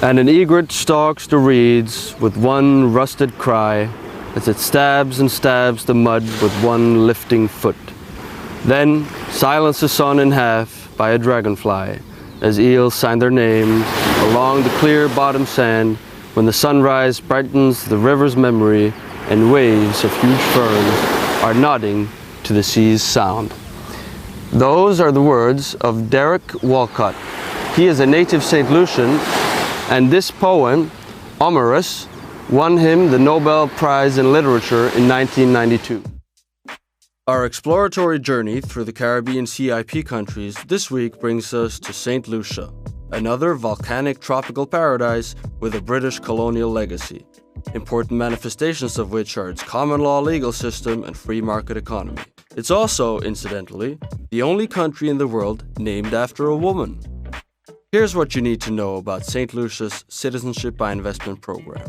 And an egret stalks the reeds with one rusted cry as it stabs and stabs the mud with one lifting foot. Then silence the sun in half by a dragonfly as eels sign their names along the clear bottom sand when the sunrise brightens the river's memory and waves of huge ferns are nodding to the sea's sound. Those are the words of Derek Walcott. He is a native St. Lucian, and this poem, Omerous, won him the Nobel Prize in Literature in 1992. Our exploratory journey through the Caribbean CIP countries this week brings us to St. Lucia, another volcanic tropical paradise with a British colonial legacy, important manifestations of which are its common law legal system and free market economy. It's also, incidentally, the only country in the world named after a woman. Here's what you need to know about St. Lucia's Citizenship by Investment program.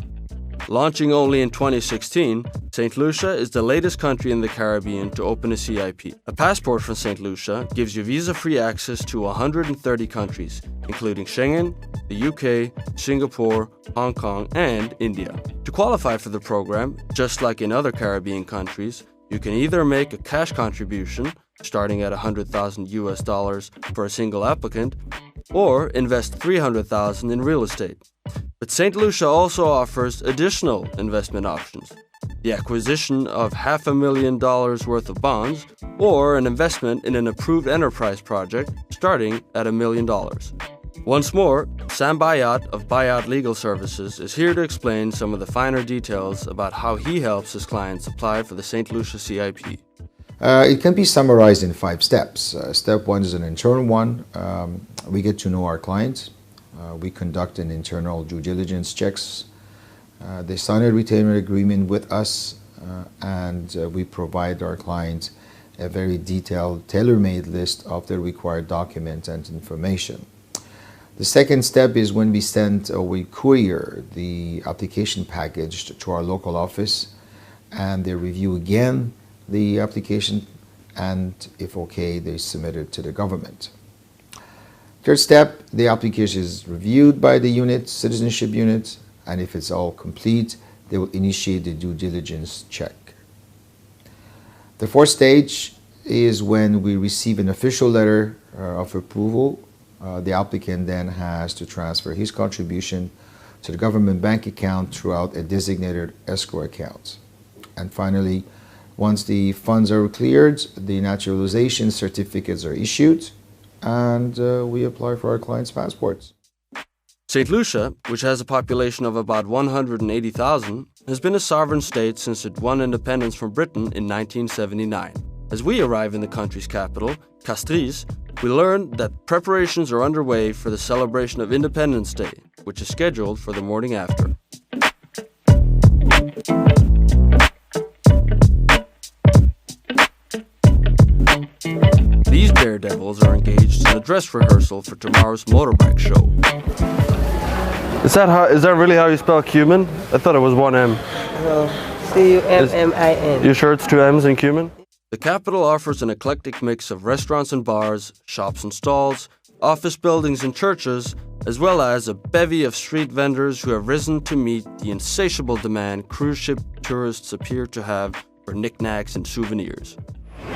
Launching only in 2016, St. Lucia is the latest country in the Caribbean to open a CIP. A passport from St. Lucia gives you visa-free access to 130 countries, including Schengen, the UK, Singapore, Hong Kong, and India. To qualify for the program, just like in other Caribbean countries, you can either make a cash contribution, starting at $100,000 for a single applicant, or invest $300,000 in real estate. But St. Lucia also offers additional investment options: the acquisition of $500,000 worth of bonds, or an investment in an approved enterprise project starting at $1 million. Once more, Sam Bayat of Bayat Legal Services is here to explain some of the finer details about how he helps his clients apply for the St. Lucia CIP. It can be summarized in 5 steps. Step 1 is an internal one. We get to know our clients. We conduct an internal due diligence checks. They sign a retainer agreement with us, and we provide our clients a very detailed, tailor-made list of the required documents and information. The second step is when we send or we courier the application package to our local office, and they review again the application, and if okay, they submit it to the government. Third step, the application is reviewed by the unit, citizenship unit, and if it's all complete, they will initiate the due diligence check. The fourth stage is when we receive an official letter of approval. The applicant then has to transfer his contribution to the government bank account throughout a designated escrow account. And finally, once the funds are cleared, the naturalization certificates are issued, and we apply for our clients' passports. St. Lucia, which has a population of about 180,000, has been a sovereign state since it won independence from Britain in 1979. As we arrive in the country's capital, Castries, we learn that preparations are underway for the celebration of Independence Day, which is scheduled for the morning after. These daredevils are engaged in a dress rehearsal for tomorrow's motorbike show. Is that really how you spell cumin? I thought it was one M. No, C-U-M-M-I-N. You sure it's 2 M's in cumin? The capital offers an eclectic mix of restaurants and bars, shops and stalls, office buildings and churches, as well as a bevy of street vendors who have risen to meet the insatiable demand cruise ship tourists appear to have for knickknacks and souvenirs.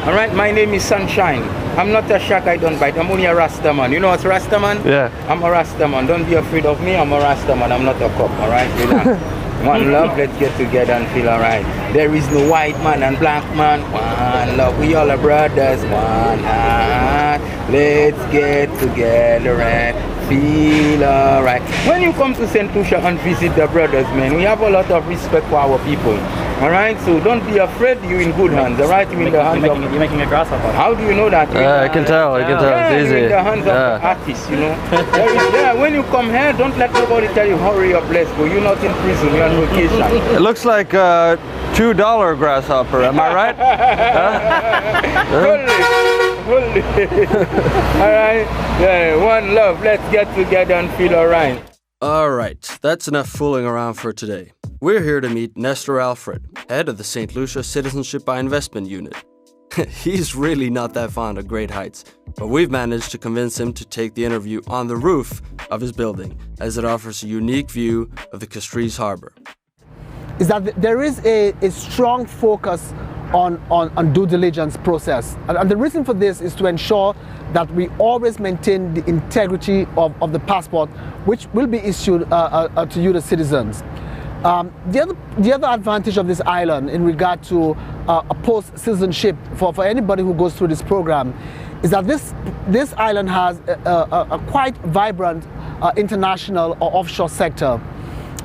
Alright, my name is Sunshine. I'm not a shark, I don't bite. I'm only a Rastaman. You know what's Rastaman? Yeah. I'm a Rastaman. Don't be afraid of me. I'm a Rastaman. I'm not a cop. Alright? Relax. One love, let's get together and feel alright. There is no white man and black man. One love, we all are brothers. One heart. Let's get together and feel alright. When you come to St. Lucia and visit the brothers, man, we have a lot of respect for our people. Alright, so don't be afraid, you're in good hands, alright? You're in the hands of... You're making a grasshopper. How do you know that? I can tell, Yeah, it's easy. you're in the hands of the artists, you know. When you come here, don't let nobody tell you, hurry up, let's go. You're not in prison, you're on vacation. It looks like a $2 grasshopper, am I right? Hold it. Alright, yeah, one love, let's get together and feel alright. Alright, that's enough fooling around for today. We're here to meet Nestor Alfred, head of the St. Lucia Citizenship by Investment Unit. He's really not that fond of great heights, but we've managed to convince him to take the interview on the roof of his building, as it offers a unique view of the Castries harbor. Is that there is a strong focus on due diligence process. And the reason for this is to ensure that we always maintain the integrity of the passport, which will be issued to you, the citizens. The other advantage of this island in regard to a post-citizenship for anybody who goes through this program is that this island has a quite vibrant international or offshore sector.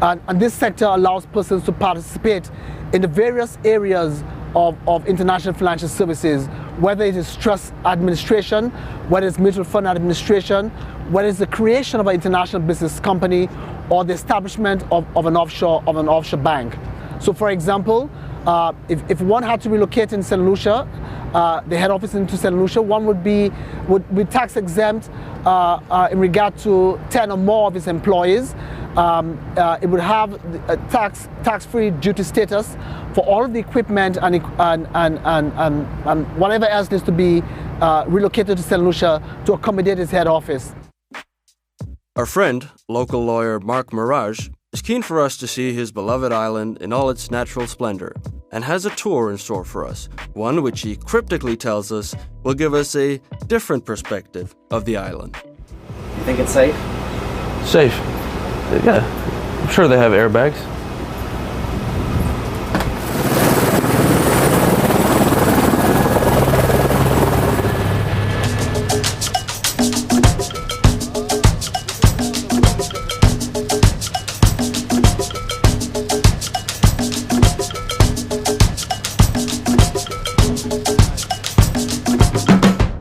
And this sector allows persons to participate in the various areas of international financial services, whether it is trust administration, whether it's mutual fund administration, whether it's the creation of an international business company, or the establishment of an offshore bank. So, for example, if one had to relocate in St. Lucia, the head office into St. Lucia, one would be tax exempt in regard to 10 or more of its employees. It would have a tax-free duty status for all of the equipment and whatever else needs to be relocated to St. Lucia to accommodate its head office. Our friend, local lawyer Mark Mirage, is keen for us to see his beloved island in all its natural splendor, and has a tour in store for us, one which he cryptically tells us will give us a different perspective of the island. You think it's safe? Safe? Yeah, I'm sure they have airbags.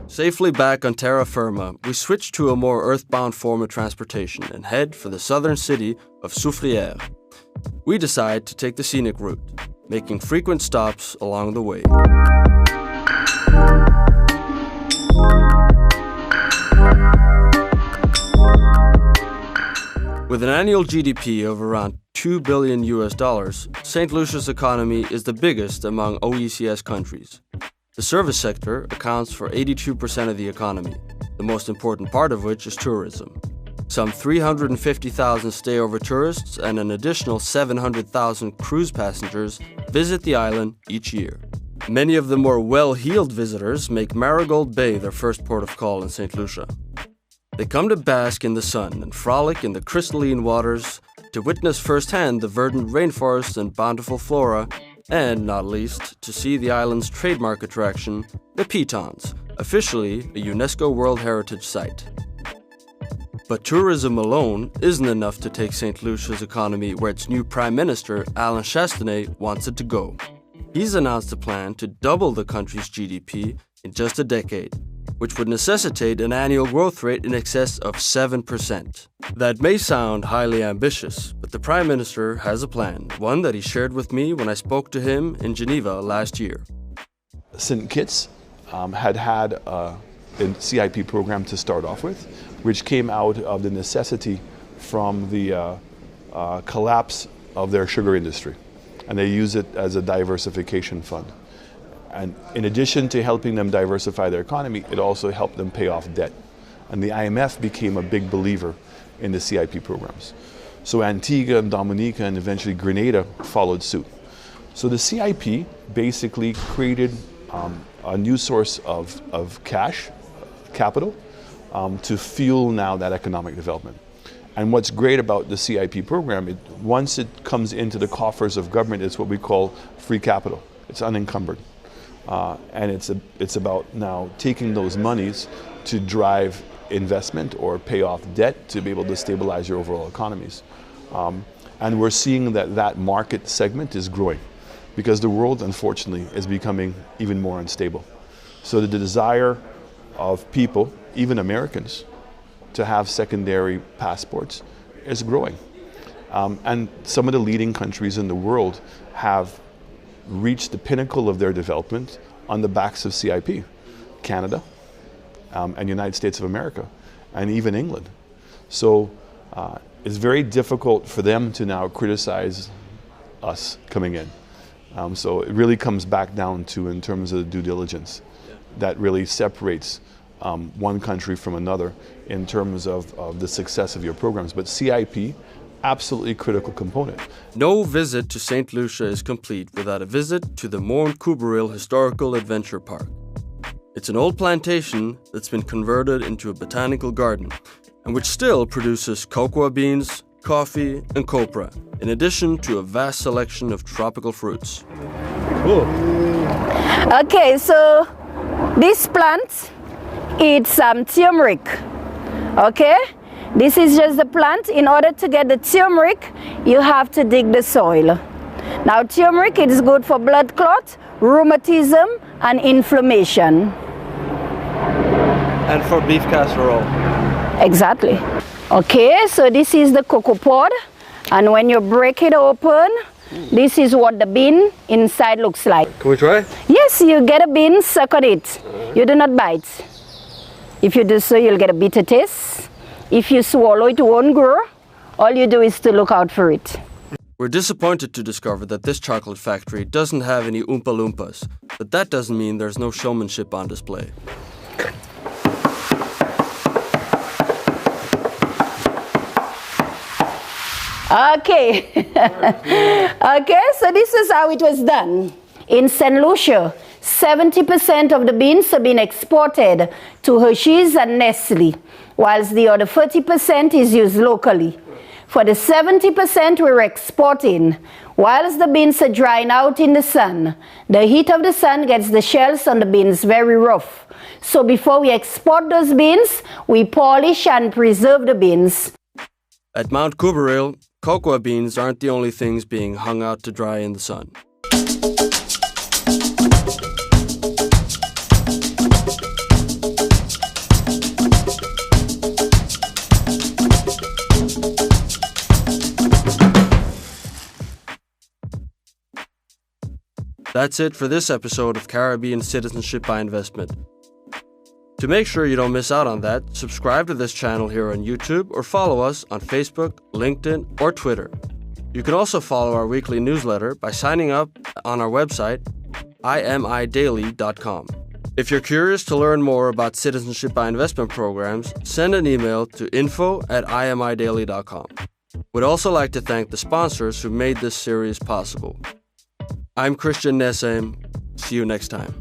Safely back on terra firma, we switch to a more earthbound form of transportation and head for the southern city of Soufrière. We decide to take the scenic route, making frequent stops along the way. With an annual GDP of around $2 billion US, St. Lucia's economy is the biggest among OECS countries. The service sector accounts for 82% of the economy, the most important part of which is tourism. Some 350,000 stay-over tourists and an additional 700,000 cruise passengers visit the island each year. Many of the more well-heeled visitors make Marigold Bay their first port of call in St. Lucia. They come to bask in the sun and frolic in the crystalline waters, to witness firsthand the verdant rainforests and bountiful flora, and, not least, to see the island's trademark attraction, the pitons, officially a UNESCO World Heritage Site. But tourism alone isn't enough to take St. Lucia's economy where its new Prime Minister, Alain Chastanet, wants it to go. He's announced a plan to double the country's GDP in just a decade, which would necessitate an annual growth rate in excess of 7%. That may sound highly ambitious, but the Prime Minister has a plan, one that he shared with me when I spoke to him in Geneva last year. St. Kitts had a CIP program to start off with, which came out of the necessity from the collapse of their sugar industry. And they use it as a diversification fund. And in addition to helping them diversify their economy, it also helped them pay off debt. And the IMF became a big believer in the CIP programs. So Antigua and Dominica and eventually Grenada followed suit. So the CIP basically created a new source of capital, to fuel now that economic development. And what's great about the CIP program, once it comes into the coffers of government, it's what we call free capital. It's unencumbered. And it's about now taking those monies to drive investment or pay off debt to be able to stabilize your overall economies. And we're seeing that market segment is growing because the world, unfortunately, is becoming even more unstable. So the desire of people, even Americans, to have secondary passports is growing. And some of the leading countries in the world have reached the pinnacle of their development on the backs of CIP. Canada and United States of America, and even England. So it's very difficult for them to now criticize us coming in. So it really comes back down to, in terms of due diligence, that really separates one country from another in terms of the success of your programs. But CIP, absolutely critical component. No visit to St. Lucia is complete without a visit to the Mont Couberil Historical Adventure Park. It's an old plantation that's been converted into a botanical garden and which still produces cocoa beans, coffee, and copra, in addition to a vast selection of tropical fruits. Cool. Okay, so this plant, it's turmeric. Okay, this is just the plant. In order to get the turmeric, you have to dig the soil. Now, turmeric is good for blood clot, rheumatism, and inflammation. And for beef casserole. Exactly. Okay, so this is the cocoa pod, and when you break it open, this is what the bean inside looks like. Can we try? Yes, you get a bean, suck on it. You do not bite. If you do so, you'll get a bitter taste. If you swallow, it won't grow. All you do is to look out for it. We're disappointed to discover that this chocolate factory doesn't have any Oompa Loompas, but that doesn't mean there's no showmanship on display. Okay. Okay, so this is how it was done. In St. Lucia, 70% of the beans have been exported to Hershey's and Nestle, whilst the other 30% is used locally. For the 70% we're exporting, whilst the beans are drying out in the sun, the heat of the sun gets the shells on the beans very rough. So before we export those beans, we polish and preserve the beans. At Mount Couberil, cocoa beans aren't the only things being hung out to dry in the sun. That's it for this episode of Caribbean Citizenship by Investment. To make sure you don't miss out on that, subscribe to this channel here on YouTube or follow us on Facebook, LinkedIn, or Twitter. You can also follow our weekly newsletter by signing up on our website, imidaily.com. If you're curious to learn more about Citizenship by Investment programs, send an email to info@imidaily.com. We'd also like to thank the sponsors who made this series possible. I'm Christian Nesheim. See you next time.